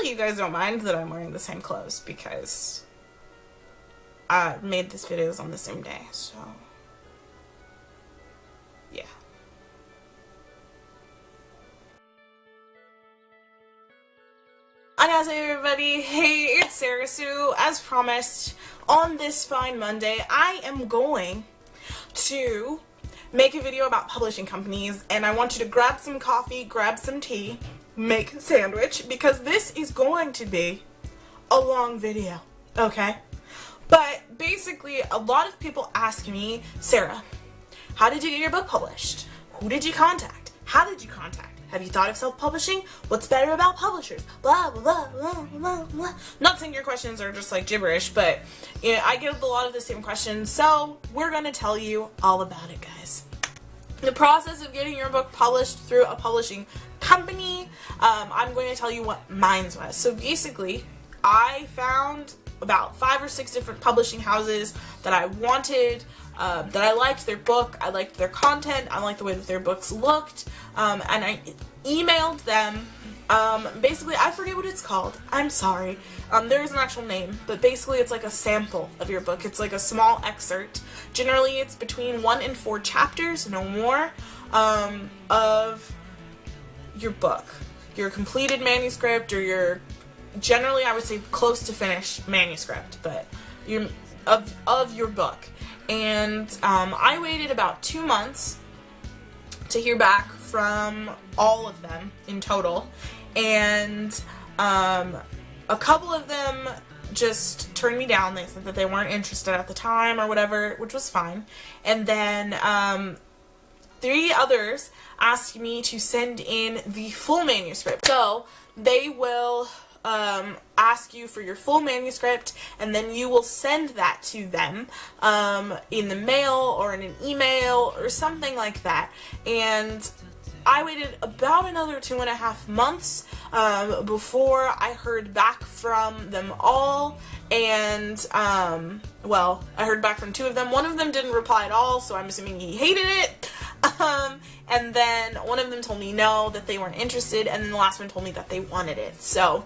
you guys don't mind that I'm wearing the same clothes because I made these videos on the same day, so yeah. Annyeonghaseyo everybody, hey, it's Sarah Sue. As promised, on this fine Monday, I am going to make a video about publishing companies, and I want you to grab some coffee, grab some tea, make a sandwich, because this is going to be a long video, okay? But basically, a lot of people ask me, Sarah, how did you get your book published? Who did you contact? How did you contact? Have you thought of self-publishing? What's better about publishers? Blah, blah, blah, blah, blah, blah. Not saying your questions are just like gibberish, but you know, I get a lot of the same questions, so we're gonna tell you all about it, guys. The process of getting your book published through a publishing company, I'm going to tell you what mine was. So basically, I found about 5 or 6 different publishing houses that I wanted, that I liked their book, I liked their content, I liked the way that their books looked, and I emailed them. Basically, I forget what it's called, I'm sorry, there is an actual name, but basically it's like a sample of your book. It's like a small excerpt. Generally it's between 1 and 4 chapters, no more, of your book, your completed manuscript, or your, generally I would say close to finished manuscript, but of your book. And I waited about 2 months to hear back from all of them in total, and a couple of them just turned me down. They said that they weren't interested at the time or whatever, which was fine. And then 3 others asked me to send in the full manuscript. So they will ask you for your full manuscript, and then you will send that to them in the mail or in an email or something like that. And I waited about another 2.5 months before I heard back from them all, and well, I heard back from 2 of them. One of them didn't reply at all, so I'm assuming he hated it. And then one of them told me no, that they weren't interested, and then the last one told me that they wanted it. So,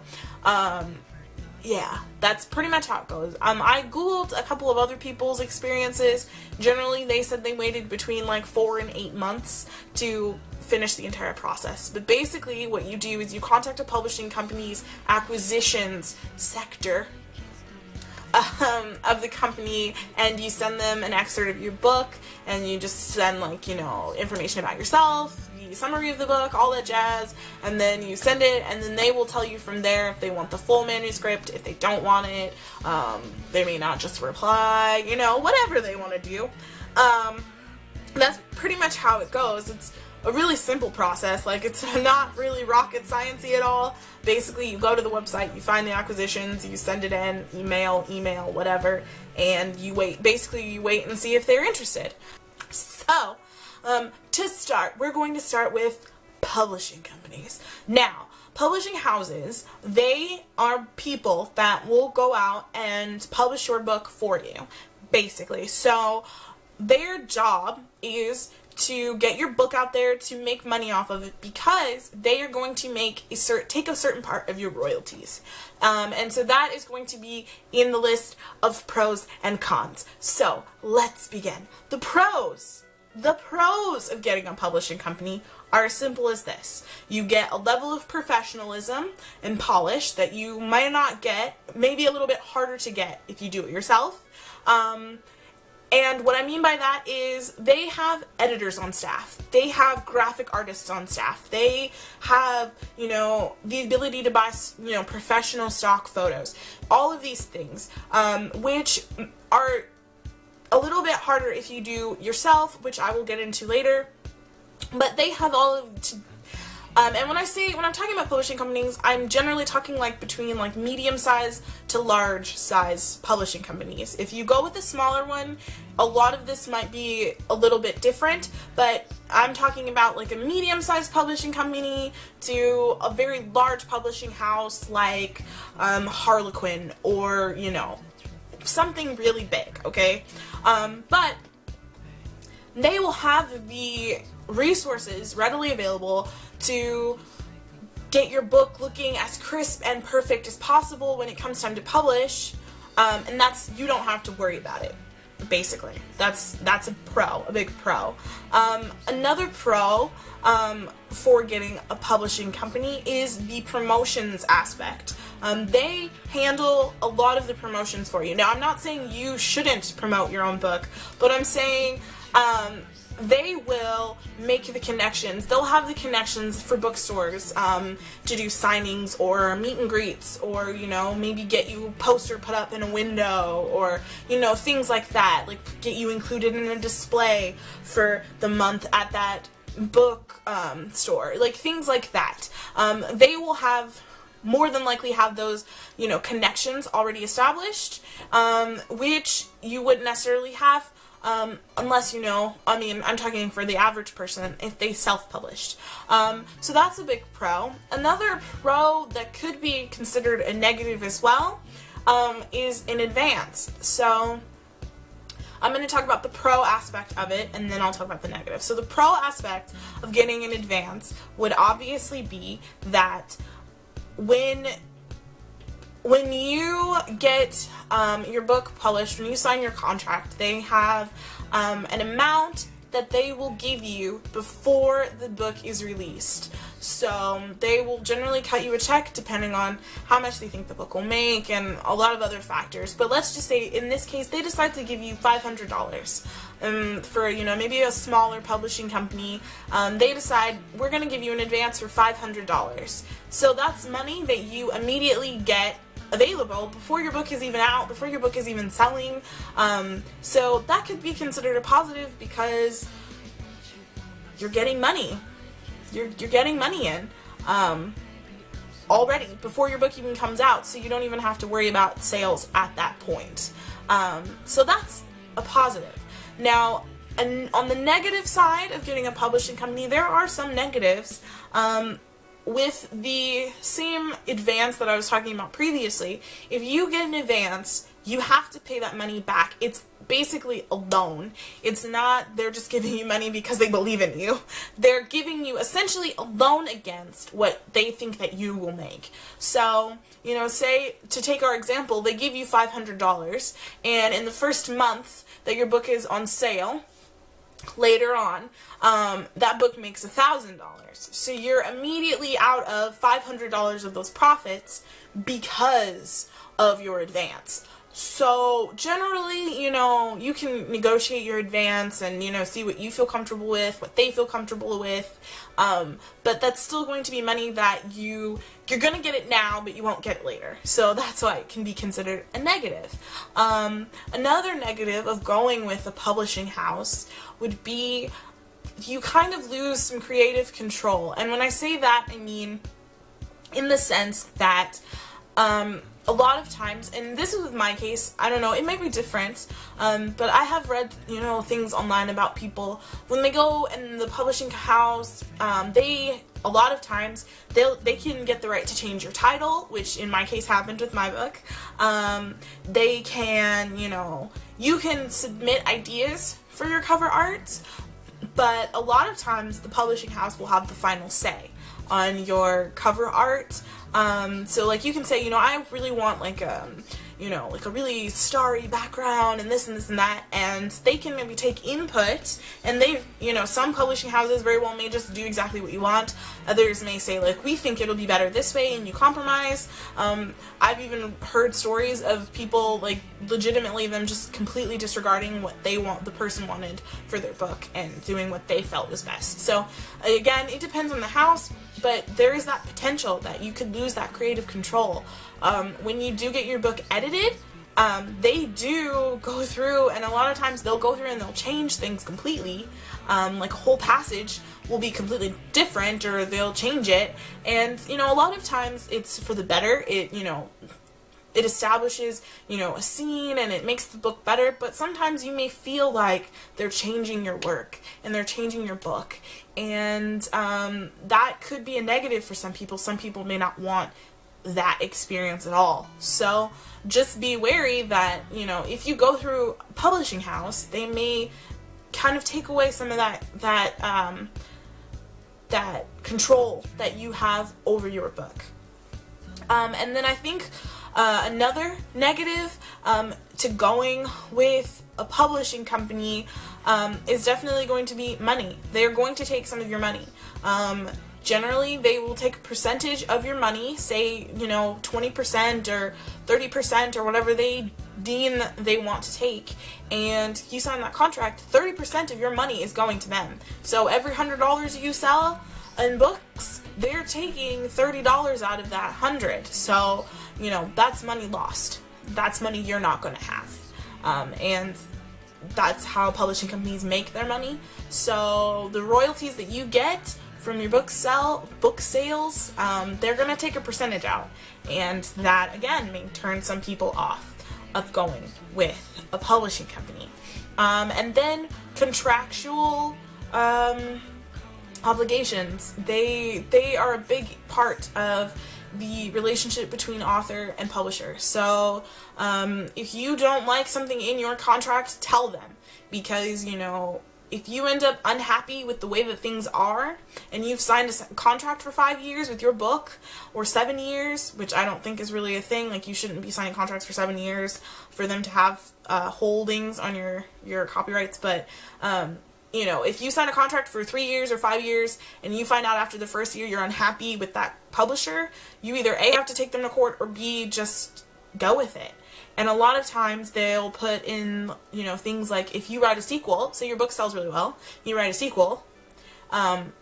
yeah, that's pretty much how it goes. I googled a couple of other people's experiences. Generally, they said they waited between like 4 and 8 months to finish the entire process. But basically, what you do is you contact a publishing company's acquisitions sector of the company, and you send them an excerpt of your book, and you just send, like, you know, information about yourself, the summary of the book, all that jazz, and then you send it, and then they will tell you from there if they want the full manuscript. If they don't want it, they may not just reply, you know, whatever they want to do. That's pretty much how it goes. It's a really simple process. Like, it's not really rocket science-y at all. Basically, you go to the website, you find the acquisitions, you send it in, email, whatever, and you wait. Basically, you wait and see if they're interested. So, to start, we're going to start with publishing companies. Now, publishing houses, they are people that will go out and publish your book for you, basically. So, their job is to get your book out there, to make money off of it, because they are going to take a certain part of your royalties. And so that is going to be in the list of pros and cons. So let's begin. The pros of getting a publishing company are as simple as this. You get a level of professionalism and polish that you might not get, maybe a little bit harder to get if you do it yourself. And what I mean by that is they have editors on staff. They have graphic artists on staff. They have, you know, the ability to buy, you know, professional stock photos. All of these things, which are a little bit harder if you do yourself, which I will get into later. But they have all of and when I'm talking about publishing companies, I'm generally talking like between like medium size to large size publishing companies. If you go with a smaller one, a lot of this might be a little bit different, but I'm talking about like a medium sized publishing company to a very large publishing house like Harlequin, or, you know, something really big, okay? But they will have the resources readily available to get your book looking as crisp and perfect as possible when it comes time to publish, and you don't have to worry about it. Basically, that's a big pro. Another pro for getting a publishing company is the promotions aspect. They handle a lot of the promotions for you. Now, I'm not saying you shouldn't promote your own book, but I'm saying they will make the connections. They'll have the connections for bookstores to do signings or meet and greets, or, maybe get you a poster put up in a window, or, things like that. Like, get you included in a display for the month at that book store. Like, things like that. They will more than likely have those, connections already established, which you wouldn't necessarily have unless, I'm talking for the average person, if they self-published. So that's a big pro. Another pro that could be considered a negative as well is in advance. So I'm going to talk about the pro aspect of it, and then I'll talk about the negative. So the pro aspect of getting in advance would obviously be that when you get your book published, when you sign your contract, they have an amount that they will give you before the book is released. So they will generally cut you a check depending on how much they think the book will make and a lot of other factors. But let's just say in this case they decide to give you $500. For maybe a smaller publishing company, they decide we're going to give you an advance for $500. So that's money that you immediately get available before your book is even out, before your book is even selling. So that could be considered a positive because you're getting money. You're getting money in already before your book even comes out, so you don't even have to worry about sales at that point. So that's a positive. Now, and on the negative side of getting a publishing company, there are some negatives. With the same advance that I was talking about previously, if you get an advance, you have to pay that money back. It's basically a loan. It's not they're just giving you money because they believe in you. They're giving you essentially a loan against what they think that you will make. So, say, to take our example, they give you $500, and in the first month that your book is on sale, later on, that book makes $1,000. So you're immediately out of $500 of those profits because of your advance. So generally, you can negotiate your advance and, see what you feel comfortable with, what they feel comfortable with. But that's still going to be money that you're going to get it now, but you won't get it later. So that's why it can be considered a negative. Another negative of going with a publishing house would be you kind of lose some creative control. And when I say that, I mean in the sense that a lot of times, and this is with my case, I don't know, it might be different, but I have read, things online about people, when they go in the publishing house, a lot of times, they can get the right to change your title, which in my case happened with my book. They can, you can submit ideas for your cover art, but a lot of times the publishing house will have the final say on your cover art. So like you can say, I really want like a really starry background and this and this and that, and they can maybe take input, and some publishing houses very well may just do exactly what you want. Others may say like, we think it'll be better this way, and you compromise. I've even heard stories of people like legitimately them just completely disregarding what the person wanted for their book and doing what they felt was best. So again, it depends on the house, but there is that potential that you could lose that creative control. When you do get your book edited, they do go through, and a lot of times they'll go through and they'll change things completely. Like a whole passage will be completely different, or they'll change it. And, a lot of times it's for the better. It establishes, a scene, and it makes the book better, but sometimes you may feel like they're changing your work and they're changing your book, and that could be a negative for some people. Some people may not want that experience at all. So just be wary that, if you go through a publishing house, they may kind of take away some of that that control that you have over your book. And then I think another negative to going with a publishing company is definitely going to be money. They're going to take some of your money. Generally, they will take a percentage of your money, say, 20% or 30% or whatever they deem they want to take, and you sign that contract, 30% of your money is going to them. So every $100 you sell in books, they're taking $30 out of that 100. So, that's money lost. That's money you're not going to have. And that's how publishing companies make their money. So the royalties that you get from your book sales, they're going to take a percentage out. And that, again, may turn some people off of going with a publishing company. And then contractual obligations. They are a big part of the relationship between author and publisher. So if you don't like something in your contract, tell them. Because, if you end up unhappy with the way that things are, and you've signed a contract for 5 years with your book, or 7 years, which I don't think is really a thing, like you shouldn't be signing contracts for 7 years for them to have holdings on your copyrights, but if you sign a contract for 3 years or 5 years, and you find out after the first year you're unhappy with that publisher, you either A, have to take them to court, or B, just go with it. And a lot of times they'll put in, things like if you write a sequel, so your book sells really well, you write a sequel,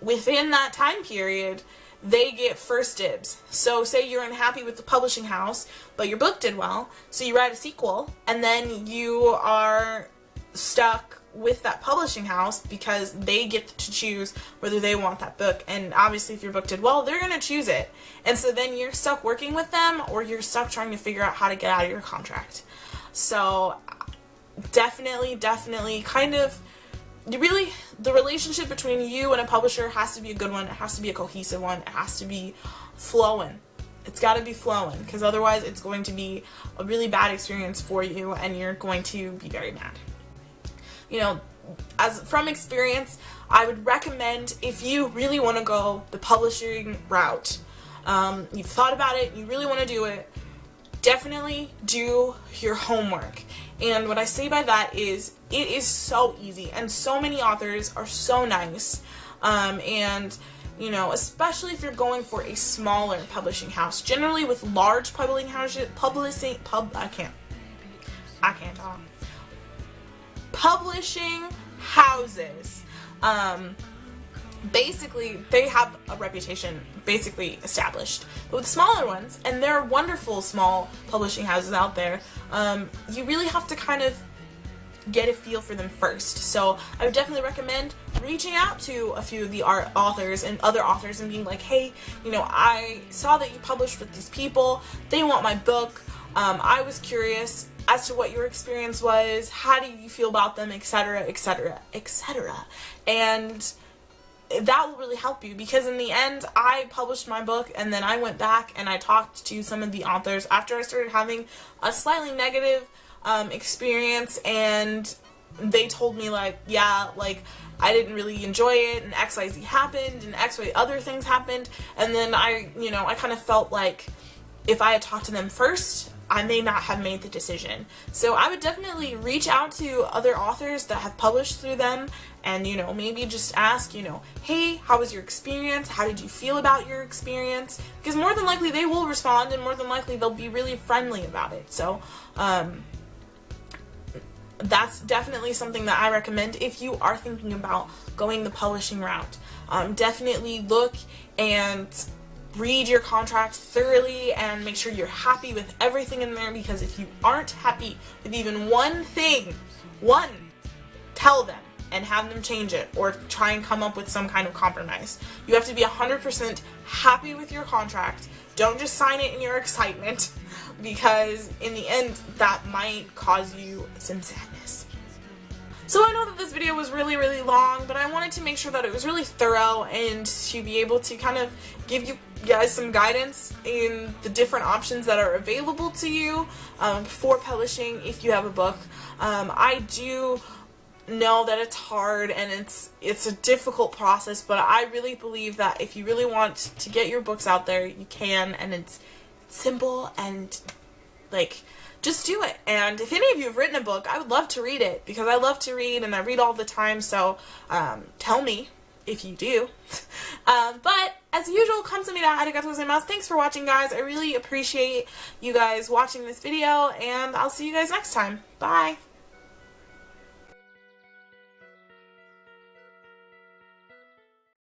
within that time period, they get first dibs. So say you're unhappy with the publishing house, but your book did well, so you write a sequel, and then you are stuck with that publishing house because they get to choose whether they want that book. And obviously if your book did well, they're going to choose it. And so then you're stuck working with them, or you're stuck trying to figure out how to get out of your contract. So definitely the relationship between you and a publisher has to be a good one. It has to be a cohesive one. It has to be flowing. It's got to be flowing, because otherwise it's going to be a really bad experience for you, and you're going to be very mad. As from experience, I would recommend, if you really want to go the publishing route, you've thought about it, you really want to do it, definitely do your homework. And what I say by that is, it is so easy, and so many authors are so nice, and especially if you're going for a smaller publishing house. Generally with large publishing houses, publishing houses, basically they have a reputation basically established. But with smaller ones, and there are wonderful small publishing houses out there, you really have to kind of get a feel for them first. So I would definitely recommend reaching out to a few of the authors and other authors and being like, hey, I saw that you published with these people, they want my book, I was curious as to what your experience was, how do you feel about them, etc., etc., etc. And that will really help you, because in the end, I published my book, and then I went back and I talked to some of the authors after I started having a slightly negative experience, and they told me I didn't really enjoy it, and XYZ happened, and XY other things happened, and then I kind of felt like if I had talked to them first, I may not have made the decision. So I would definitely reach out to other authors that have published through them, and maybe just ask, hey, how was your experience? How did you feel about your experience? Because more than likely they will respond, and more than likely they'll be really friendly about it. So that's definitely something that I recommend if you are thinking about going the publishing route. Definitely look and read your contract thoroughly and make sure you're happy with everything in there, because if you aren't happy with even one thing, tell them and have them change it, or try and come up with some kind of compromise. You have to be 100% happy with your contract. Don't just sign it in your excitement, because in the end that might cause you some sadness. So I know that this video was really, really long, but I wanted to make sure that it was really thorough and to be able to kind of give you guys some guidance in the different options that are available to you for publishing if you have a book. I do know that it's hard and it's a difficult process, but I really believe that if you really want to get your books out there, you can, and it's simple, and like, just do it. And if any of you have written a book, I would love to read it, because I love to read and I read all the time, so tell me if you do. But as usual, 감사합니다. arigatou gozaimasu. Thanks for watching, guys. I really appreciate you guys watching this video, and I'll see you guys next time. Bye.